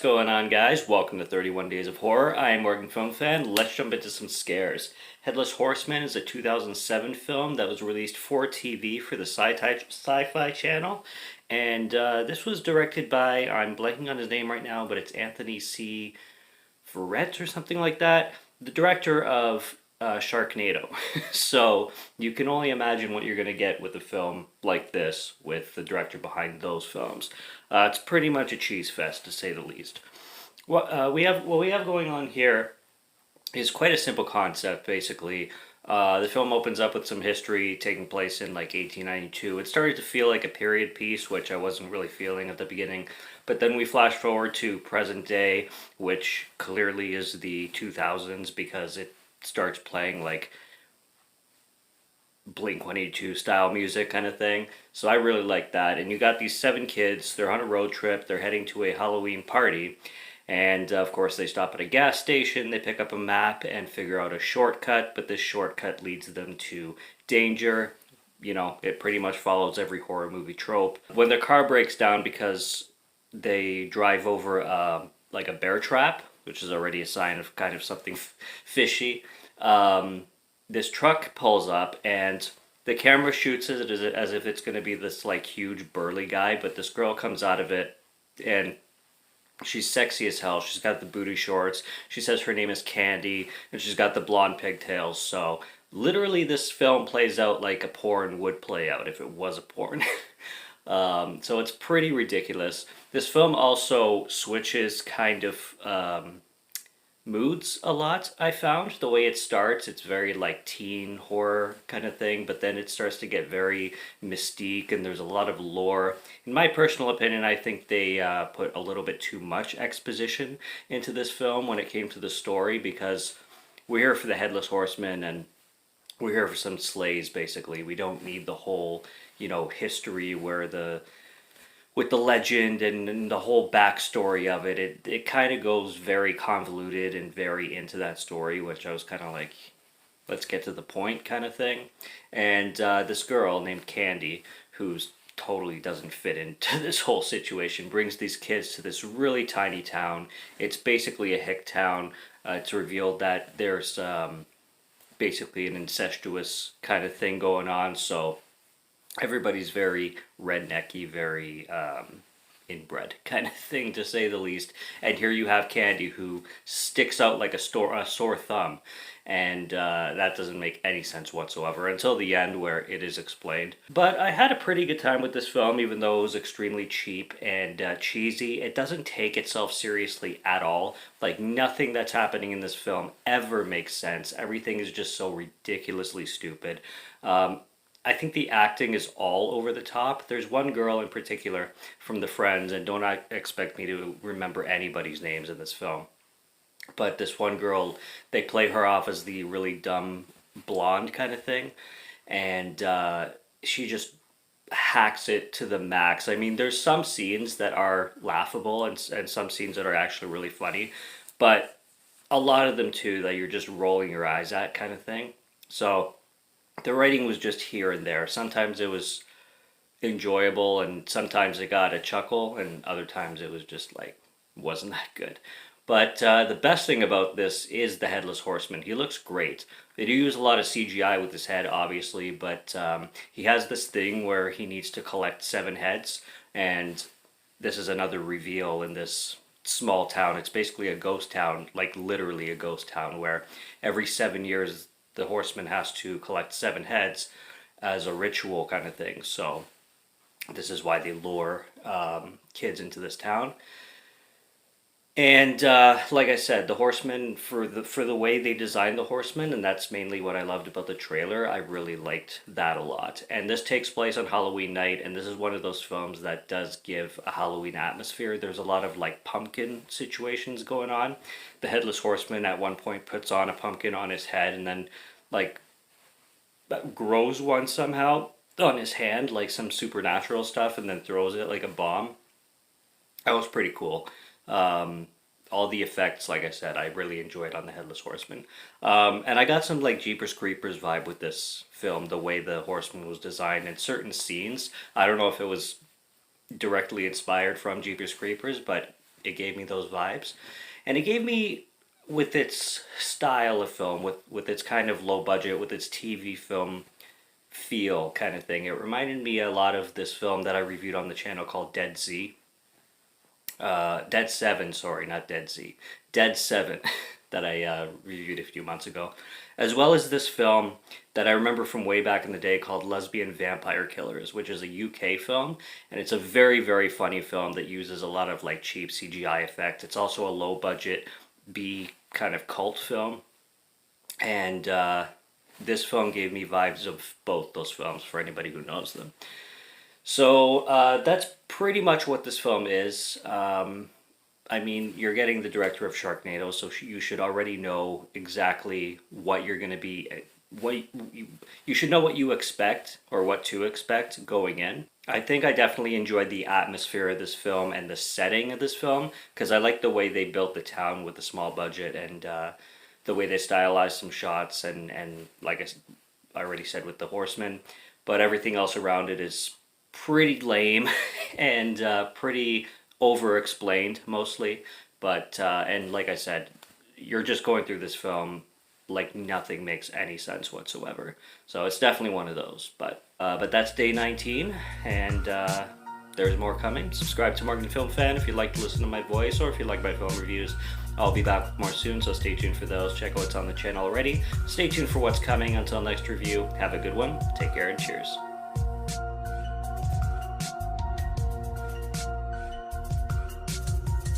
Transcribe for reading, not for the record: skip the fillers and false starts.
going on, guys? Welcome to 31 Days of Horror. I am Morgan Film Fan. Let's jump into some scares. Headless Horseman is a 2007 film that was released for TV for the Sci-Fi Channel. And this was directed by, I'm blanking on his name right now, but it's Anthony C. Ferrante or something like that. The director of Sharknado. So you can only imagine what you're going to get with a film like this with the director behind those films. It's pretty much a cheese fest, to say the least. What we have going on here is quite a simple concept, basically. The film opens up with some history taking place in like 1892. It started to feel like a period piece, which I wasn't really feeling at the beginning. But then we flash forward to present day, which clearly is the 2000s because it starts playing like Blink 182 style music kind of thing. So I really like that. And you got these seven kids, they're on a road trip, they're heading to a Halloween party. And of course, they stop at a gas station, they pick up a map and figure out a shortcut, but this shortcut leads them to danger. You know, it pretty much follows every horror movie trope. When their car breaks down because they drive over like a bear trap, which is already a sign of kind of something fishy, this truck pulls up and the camera shoots it as if it's going to be this like huge burly guy, but this girl comes out of it and she's sexy as hell. She's got the booty shorts. She says her name is Candy, and she's got the blonde pigtails. So literally, this film plays out like a porn would play out if it was a porn. So it's pretty ridiculous. This film also switches kind of moods a lot. I found the way it starts, it's very like teen horror kind of thing, but then it starts to get very mystique and there's a lot of lore. In my personal opinion, I think they put a little bit too much exposition into this film when it came to the story, because we're here for the Headless Horseman and we're here for some sleighs. Basically, we don't need the whole history where the with the legend and the whole backstory of it. It kind of goes very convoluted and very into that story, which I was kind of like, let's get to the point kind of thing. And this girl named Candy, who's totally doesn't fit into this whole situation, brings these kids to this really tiny town. It's basically a hick town. It's revealed that there's basically an incestuous kind of thing going on, so everybody's very rednecky, very inbred kind of thing, to say the least. And here you have Candy, who sticks out like a sore thumb, and that doesn't make any sense whatsoever until the end, where it is explained. But I had a pretty good time with this film, even though it was extremely cheap and cheesy. It doesn't take itself seriously at all. Like, nothing that's happening in this film ever makes sense. Everything is just so ridiculously stupid. I think the acting is all over the top. There's one girl in particular from the Friends, and don't expect me to remember anybody's names in this film. But this one girl, they play her off as the really dumb blonde kind of thing, and she just hacks it to the max. I mean, there's some scenes that are laughable and some scenes that are actually really funny, but a lot of them too that you're just rolling your eyes at kind of thing. So the writing was just here and there. Sometimes it was enjoyable, and sometimes it got a chuckle, and other times it was just like, wasn't that good. But the best thing about this is the Headless Horseman. He looks great. They do use a lot of CGI with his head, obviously, but he has this thing where he needs to collect 7 heads, and this is another reveal in this small town. It's basically a ghost town, like literally a ghost town, where every 7 years the horseman has to collect 7 heads as a ritual kind of thing. So this is why they lure kids into this town. And like I said, the horseman, for the way they designed the horseman, and that's mainly what I loved about the trailer. I really liked that a lot. And this takes place on Halloween night, and this is one of those films that does give a Halloween atmosphere. There's a lot of like pumpkin situations going on. The Headless Horseman at one point puts on a pumpkin on his head, and then like grows one somehow on his hand, like some supernatural stuff, and then throws it like a bomb. That was pretty cool. All the effects, like I said, I really enjoyed on the Headless Horseman. And I got some like Jeepers Creepers vibe with this film, the way the Horseman was designed in certain scenes. I don't know if it was directly inspired from Jeepers Creepers, but it gave me those vibes. And it gave me, with its style of film, with its kind of low budget, with its TV film feel kind of thing, it reminded me a lot of this film that I reviewed on the channel called Dead Z. Dead 7, sorry, not Dead Z. Dead 7 that I reviewed a few months ago. As well as this film that I remember from way back in the day called Lesbian Vampire Killers, which is a UK film. And it's a very, very funny film that uses a lot of like cheap CGI effects. It's also a low budget B kind of cult film. And this film gave me vibes of both those films for anybody who knows them. So that's pretty much what this film is. I mean, you're getting the director of Sharknado, so you should already know exactly what you're going to be, you should know what you expect or what to expect going in. I think I definitely enjoyed the atmosphere of this film and the setting of this film, because I like the way they built the town with a small budget, and the way they stylized some shots, and like I already said with the Horseman, but everything else around it is pretty lame and pretty over-explained mostly. But and like I said, you're just going through this film like nothing makes any sense whatsoever. So it's definitely one of those. But that's day 19, and there's more coming. Subscribe to Morgan Film Fan if you like to listen to my voice, or if you like my film reviews. I'll be back with more soon, so stay tuned for those. Check out what's on the channel already. Stay tuned for what's coming. Until next review, have a good one. Take care and cheers.